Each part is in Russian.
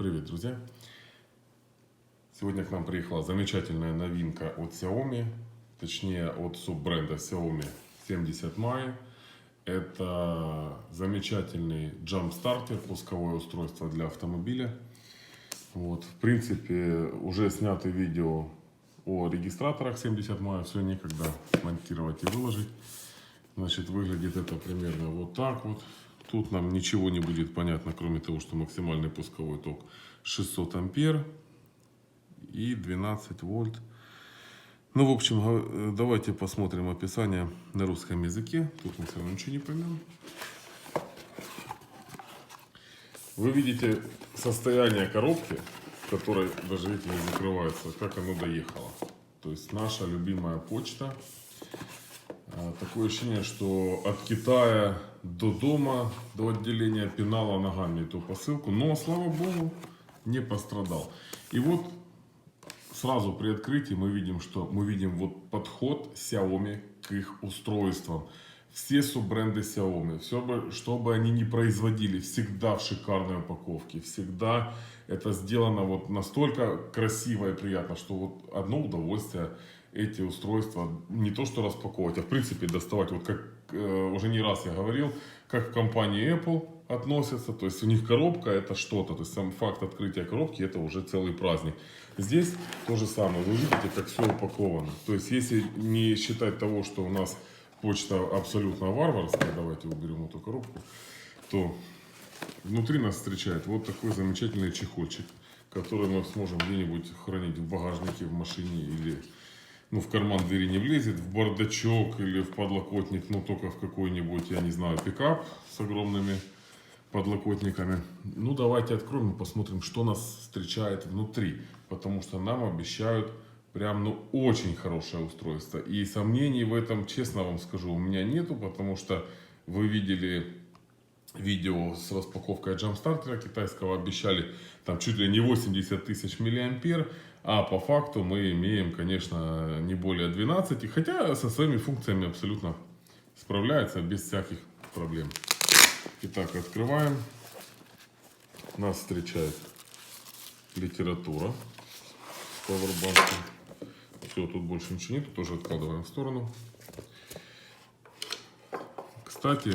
Привет, друзья! Сегодня к нам приехала замечательная новинка от Xiaomi, точнее от суббренда Xiaomi 70 Mi. Это замечательный джамп-стартер, пусковое устройство для автомобиля. Вот, в принципе, уже снято видео о регистраторах 70 Mi, все некогда монтировать и выложить. Значит, выглядит это примерно вот так вот. Тут нам ничего не будет понятно, кроме того, что максимальный пусковой ток 600 ампер и 12 вольт. Ну, в общем, давайте посмотрим описание на русском языке. Тут мы все равно ничего не поймем. Вы видите состояние коробки, в которой даже эти не закрываются, как оно доехало. То есть наша любимая почта. Такое ощущение, что от Китая до дома, до отделения пинала ногами эту посылку. Но, слава богу, не пострадал. И вот сразу при открытии мы видим вот подход Xiaomi к их устройствам. Все суббренды Xiaomi, что бы они ни производили, всегда в шикарной упаковке. Всегда это сделано вот настолько красиво и приятно, что вот одно удовольствие эти устройства не то что распаковывать, а в принципе доставать. Вот как уже не раз я говорил, как в компании Apple относятся. То есть у них коробка это что-то. То есть сам факт открытия коробки это уже целый праздник. Здесь то же самое. Вы видите, как все упаковано. То есть если не считать того, что у нас почта абсолютно варварская, давайте уберем эту коробку, то внутри нас встречает вот такой замечательный чехольчик, который мы сможем где-нибудь хранить в багажнике, в машине или в карман двери не влезет, в бардачок или в подлокотник, но только в какой-нибудь, я не знаю, пикап с огромными подлокотниками. Ну, давайте откроем и посмотрим, что нас встречает внутри, потому что нам обещают прям, очень хорошее устройство. И сомнений в этом, честно вам скажу, у меня нету, потому что вы видели видео с распаковкой джамп-стартера китайского, обещали там чуть ли не 80 тысяч миллиампер, а по факту мы имеем, конечно, не более 12, хотя со своими функциями абсолютно справляется без всяких проблем. Итак, открываем. Нас встречает литература с пауэрбанком. Все, тут больше ничего нет, тоже откладываем в сторону. Кстати,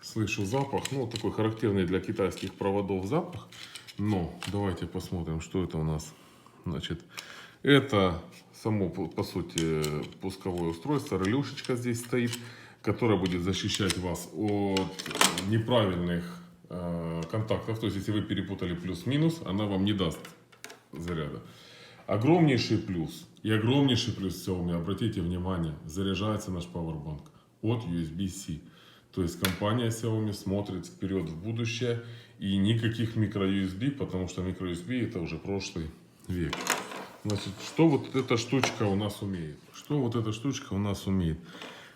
слышу запах, такой характерный для китайских проводов запах. Но давайте посмотрим, что это у нас. Значит, это само, по сути, пусковое устройство, релюшечка здесь стоит, которая будет защищать вас от неправильных контактов. То есть, если вы перепутали плюс-минус, она вам не даст заряда. Огромнейший плюс Xiaomi, обратите внимание, заряжается наш Powerbank от USB-C. То есть компания Xiaomi смотрит вперед в будущее и никаких микро-USB, потому что микро-USB это уже прошлый век. Значит, что вот эта штучка у нас умеет?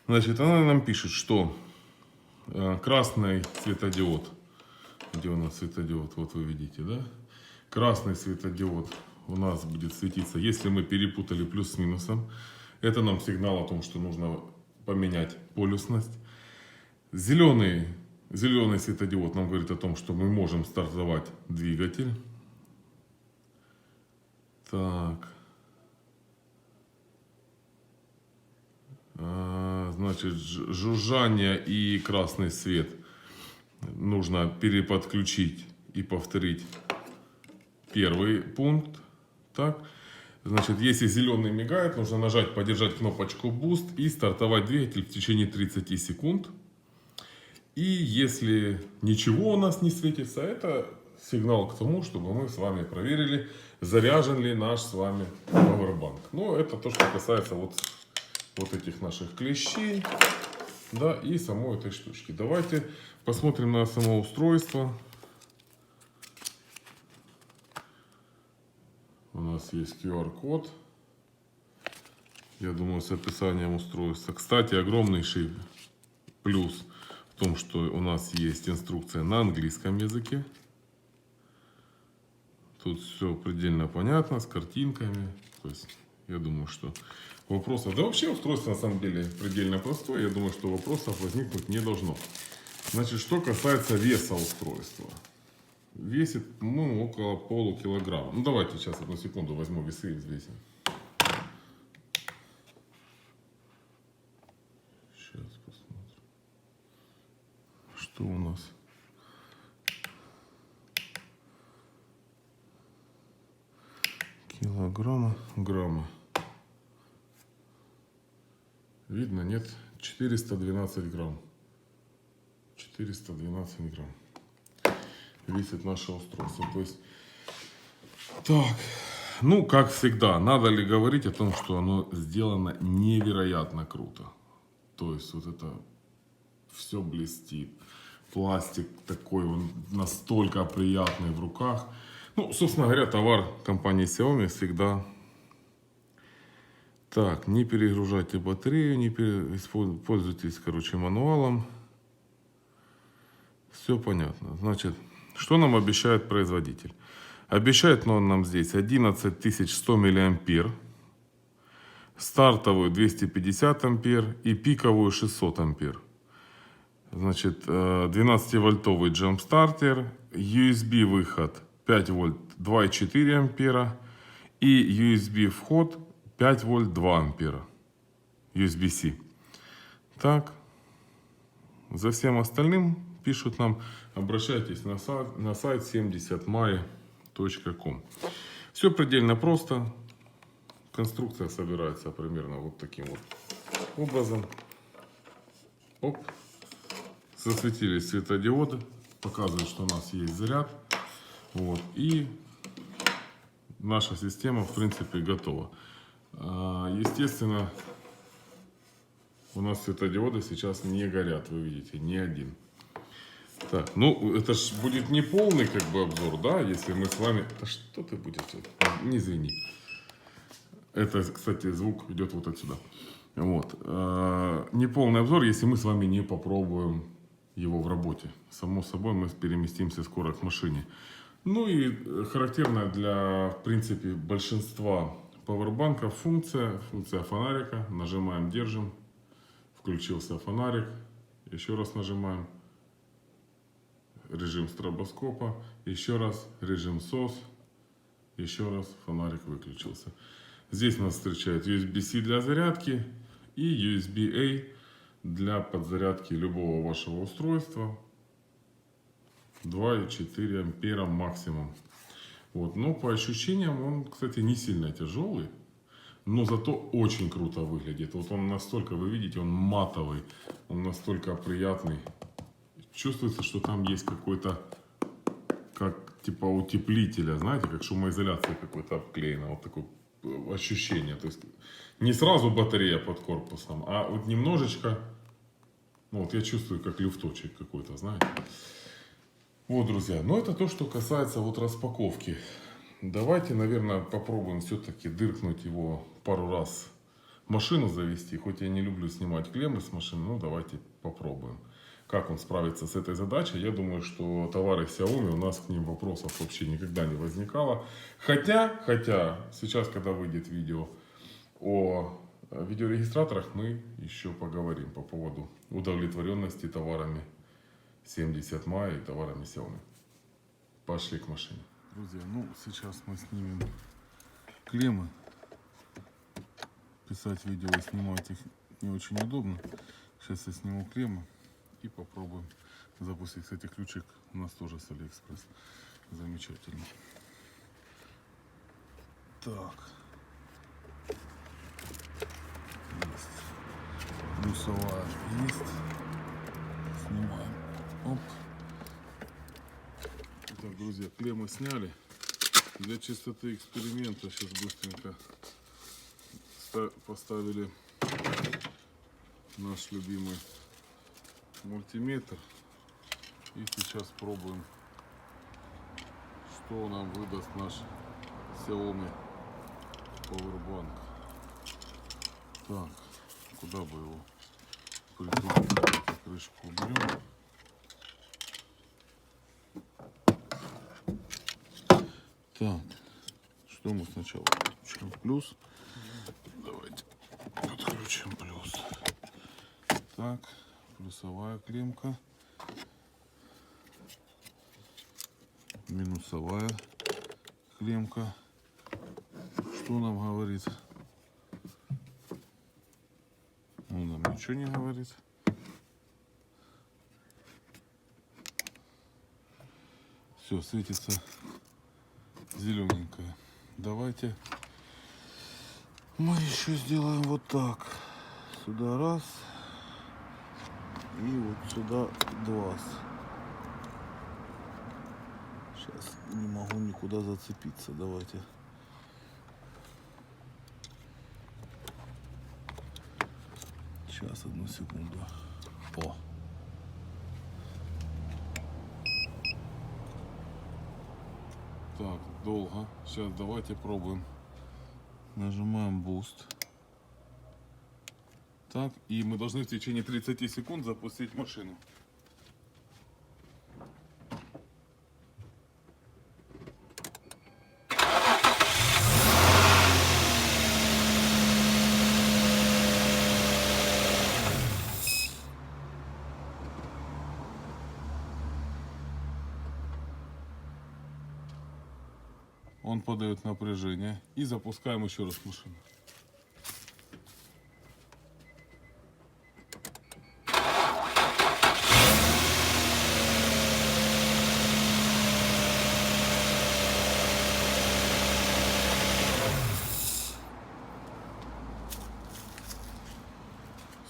Значит, она нам пишет, что красный светодиод, где у нас светодиод, вот вы видите, да? Красный светодиод у нас будет светиться, если мы перепутали плюс с минусом. Это нам сигнал о том, что нужно поменять полюсность. Зеленый светодиод нам говорит о том, что мы можем стартовать двигатель. Так. Значит, жужжание и красный свет нужно переподключить и повторить первый пункт. Так. Значит, если зеленый мигает, нужно нажать, подержать кнопочку Boost и стартовать двигатель в течение 30 секунд. И если ничего у нас не светится, это сигнал к тому, чтобы мы с вами проверили, заряжен ли наш с вами Powerbank. Но это то, что касается вот этих наших клещей, да, и самой этой штучки. Давайте посмотрим на само устройство. У нас есть QR-код. Я думаю, с описанием устройства. Кстати, огромнейший плюс в том, что у нас есть инструкция на английском языке. Тут все предельно понятно, с картинками. То есть, я думаю, что вопросов... Да вообще устройство на самом деле предельно простое. Я думаю, что вопросов возникнуть не должно. Значит, что касается веса устройства. весит, по-моему, около полукилограмма. Ну, давайте сейчас, одну секунду, возьму весы и взвесим. Сейчас посмотрим. Что у нас? Килограмма, грамма. Видно, нет? 412 грамм. 412 грамм. Весит наше устройство. То есть, так, ну, как всегда, надо ли говорить о том, что оно сделано невероятно круто. То есть, вот это все блестит. Пластик такой, он настолько приятный в руках. Ну, собственно говоря, товар компании Xiaomi всегда... Так, не перегружайте батарею, пользуйтесь, короче, мануалом. Все понятно. Значит, что нам обещает производитель? Обещает он нам здесь 11100 миллиампер, стартовую 250 ампер и пиковую 600 ампер. Значит, 12-вольтовый джамп-стартер, USB выход 5 вольт 2,4 ампера и USB вход 5 вольт 2 ампера. USB-C. Так, за всем остальным пишут нам, обращайтесь на сайт 70mai.com. Все предельно просто. Конструкция собирается примерно вот таким вот образом. Оп. Засветились светодиоды. Показывают, что у нас есть заряд. Вот. И наша система, в принципе, готова. Естественно, у нас светодиоды сейчас не горят, вы видите, ни один. Так, ну, это ж будет не полный, как бы, обзор, да, если мы с вами... Да что ты будешь? Не извини. Это, кстати, звук идет вот отсюда. Вот. Не полный обзор, если мы с вами не попробуем его в работе. Само собой, мы переместимся скоро к машине. Ну и характерная для, в принципе, большинства пауэрбанков функция фонарика. Нажимаем, держим. Включился фонарик. Еще раз нажимаем. Режим стробоскопа. Еще раз режим SOS. Еще раз фонарик выключился. Здесь нас встречает USB-C для зарядки и USB-A для подзарядки любого вашего устройства. 2,4 ампера максимум. Вот. Но по ощущениям он, кстати, не сильно тяжелый. Но зато очень круто выглядит. Вот он настолько, вы видите, он матовый. Он настолько приятный. Чувствуется, что там есть какой-то, как типа утеплителя, знаете, как шумоизоляция какой-то обклеена. Вот такое ощущение. То есть не сразу батарея под корпусом, а вот немножечко, ну вот я чувствую, как люфточек какой-то, знаете. Вот, друзья, но это то, что касается вот распаковки. Давайте, наверное, попробуем все-таки дыркнуть его пару раз, машину завести. Хоть я не люблю снимать клеммы с машины, но давайте попробуем. Как он справится с этой задачей? Я думаю, что товары Xiaomi, у нас к ним вопросов вообще никогда не возникало. Хотя, сейчас, когда выйдет видео о видеорегистраторах, мы еще поговорим по поводу удовлетворенности товарами 70 мая и товарами Xiaomi. Пошли к машине. Друзья, ну сейчас мы снимем клеммы. Писать видео и снимать их не очень удобно. Сейчас я сниму клеммы и попробуем запустить. Кстати, ключик у нас тоже с Алиэкспресс. Замечательно. Так. Есть. Плюсовая есть. Снимаем. Оп. Так, друзья, клеммы сняли. Для чистоты эксперимента сейчас быстренько поставили наш любимый мультиметр. И сейчас пробуем, что нам выдаст наш Xiaomi Powerbank. Так, куда бы его прикрутить? Крышку уберем. Так, что мы сначала подключим? Плюс. Давайте подключим плюс. Так, плюсовая клемка. минусовая клемка. Что нам говорит? Он нам ничего не говорит. Все, светится зелененькое. Давайте мы еще сделаем вот так. Сюда раз. И вот сюда два. Сейчас не могу никуда зацепиться. Давайте. Сейчас, одну секунду. О. Так, долго. Сейчас давайте пробуем. Нажимаем Boost. Так, и мы должны в течение 30 секунд запустить машину. Он подает напряжение. И запускаем еще раз машину.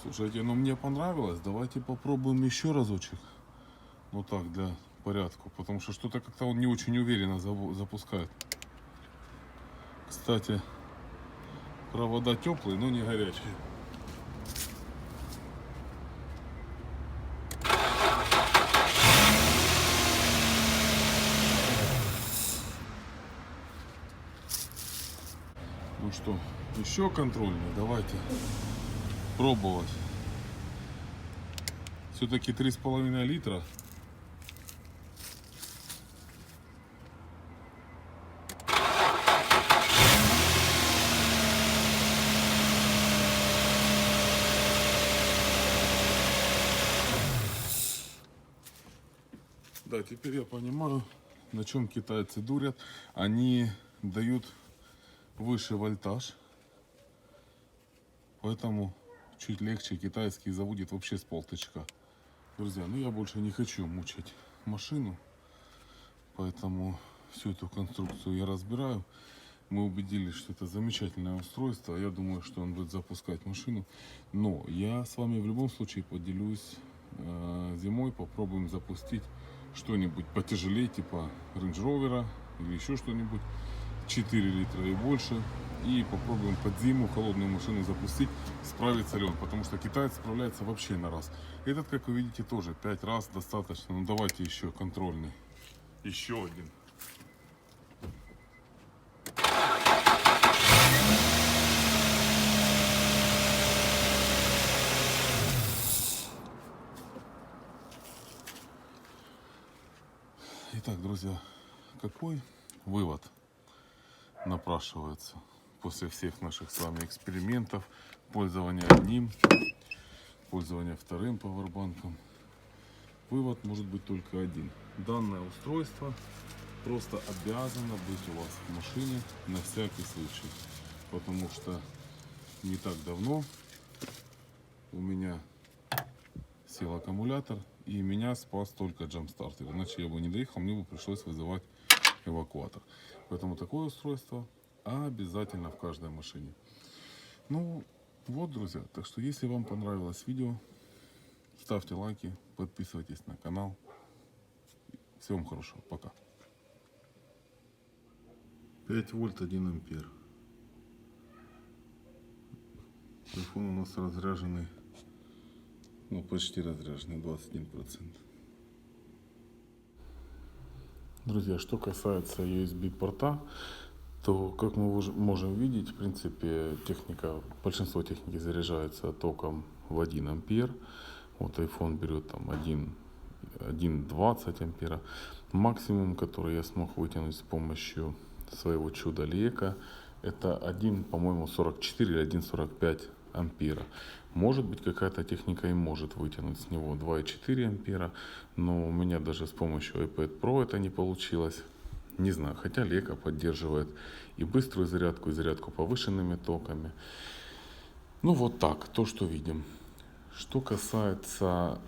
Слушайте, ну мне понравилось. Давайте попробуем еще разочек. Ну так, для порядка. Потому что что-то как-то он не очень уверенно запускает. Кстати, провода теплые, но не горячие. Ну что, еще контрольный. Давайте пробовать. Все-таки 3,5 литра. Да, теперь я понимаю, на чем китайцы дурят. Они дают выше вольтаж, поэтому чуть легче китайский заводит вообще с полточка. Друзья, ну я больше не хочу мучить машину, поэтому всю эту конструкцию я разбираю. Мы убедились, что это замечательное устройство. Я думаю, что он будет запускать машину. Но я с вами в любом случае поделюсь зимой. Попробуем запустить что-нибудь потяжелее, типа Range Rover или еще что-нибудь. 4 литра и больше. И попробуем под зиму холодную машину запустить. Справится ли он? Потому что китаец справляется вообще на раз. Этот, как вы видите, тоже 5 раз достаточно. Ну давайте еще контрольный. Еще один. Итак, друзья, какой вывод напрашивается после всех наших с вами экспериментов, пользования одним, пользования вторым пауэрбанком? Вывод может быть только один. Данное устройство просто обязано быть у вас в машине на всякий случай. Потому что не так давно у меня сел аккумулятор, и меня спас только джамп-стартер. Иначе я бы не доехал, мне бы пришлось вызывать эвакуатор. Поэтому такое устройство обязательно в каждой машине. Ну вот, друзья, так что если вам понравилось видео, ставьте лайки, подписывайтесь на канал. Всего вам хорошего, пока. 5 вольт 1 ампер. Телефон у нас разряженный, ну почти разряженный, 21%. Друзья, что касается USB порта, то, как мы можем видеть, в принципе, большинство техники заряжается током в 1 ампер. Вот iPhone берет там 1,20 ампера. Максимум, который я смог вытянуть с помощью своего чуда Лека, это 1, по-моему, 44 или 1,45 ампера. Может быть, какая-то техника и может вытянуть с него 2,4 ампера, но у меня даже с помощью iPad Pro это не получилось. Не знаю, хотя Лека поддерживает и быструю зарядку, и зарядку повышенными токами. Ну вот так, то, что видим. Что касается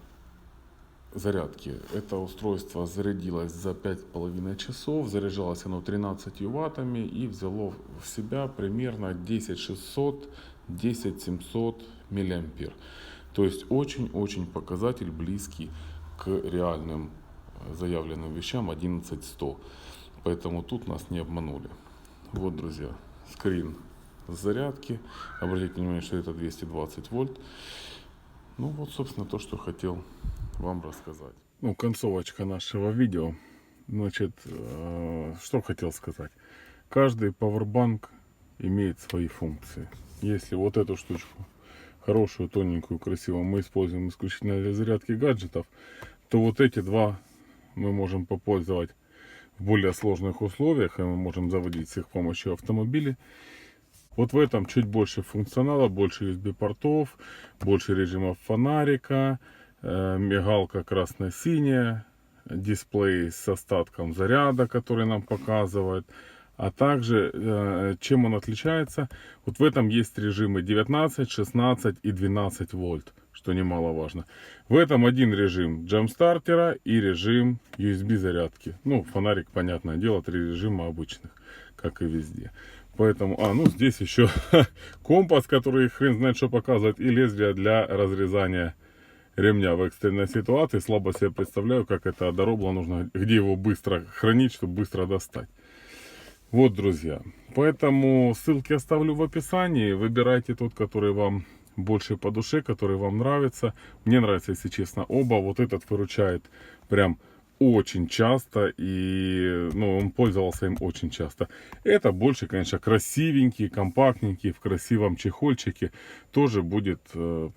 зарядки. Это устройство зарядилось за 5,5 часов. Заряжалось оно 13 ваттами и взяло в себя примерно 10600, 10700 миллиампер. То есть очень-очень показатель близкий к реальным заявленным вещам 11100. Поэтому тут нас не обманули. Вот, друзья, скрин зарядки. Обратите внимание, что это 220 вольт. Ну вот, собственно, то, что хотел вам рассказать. Ну, концовочка нашего видео. Значит, что хотел сказать. Каждый пауэрбанк имеет свои функции. Если вот эту штучку, хорошую, тоненькую, красивую, мы используем исключительно для зарядки гаджетов, то вот эти два мы можем попользовать в более сложных условиях, и мы можем заводить с их помощью автомобили. Вот в этом чуть больше функционала, больше USB-портов, больше режимов фонарика, мигалка красно-синяя, дисплей с остатком заряда, который нам показывает. А также, чем он отличается, вот в этом есть режимы 19, 16 и 12 вольт, что немаловажно. В этом один режим джамстартера и режим USB зарядки. Ну, фонарик, понятное дело, 3 режима обычных, как и везде. Поэтому, ну здесь еще компас, который хрен знает что показывает, и лезвие для разрезания ремня в экстренной ситуации. Слабо себе представляю, как это доробло нужно, где его быстро хранить, чтобы быстро достать. Вот, друзья, поэтому ссылки оставлю в описании. Выбирайте тот, который вам больше по душе, который вам нравится. Мне нравится, если честно, оба. Вот этот выручает прям очень часто, и он пользовался им очень часто. Это больше, конечно, красивенький, компактненький, в красивом чехольчике, тоже будет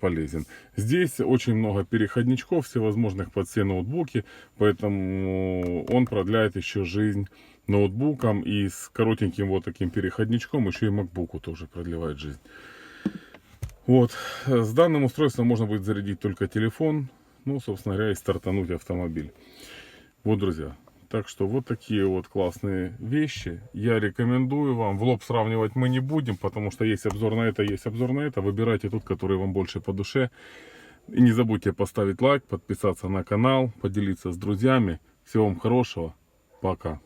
полезен. Здесь очень много переходничков всевозможных под все ноутбуки, поэтому он продляет еще жизнь ноутбукам, и с коротеньким вот таким переходничком еще и макбуку тоже продлевает жизнь. Вот, с данным устройством можно будет зарядить только телефон, собственно говоря, и стартануть автомобиль. Вот, друзья, так что вот такие вот классные вещи. Я рекомендую вам. В лоб сравнивать мы не будем, потому что есть обзор на это, есть обзор на это. Выбирайте тот, который вам больше по душе. И не забудьте поставить лайк, подписаться на канал, поделиться с друзьями. Всего вам хорошего. Пока.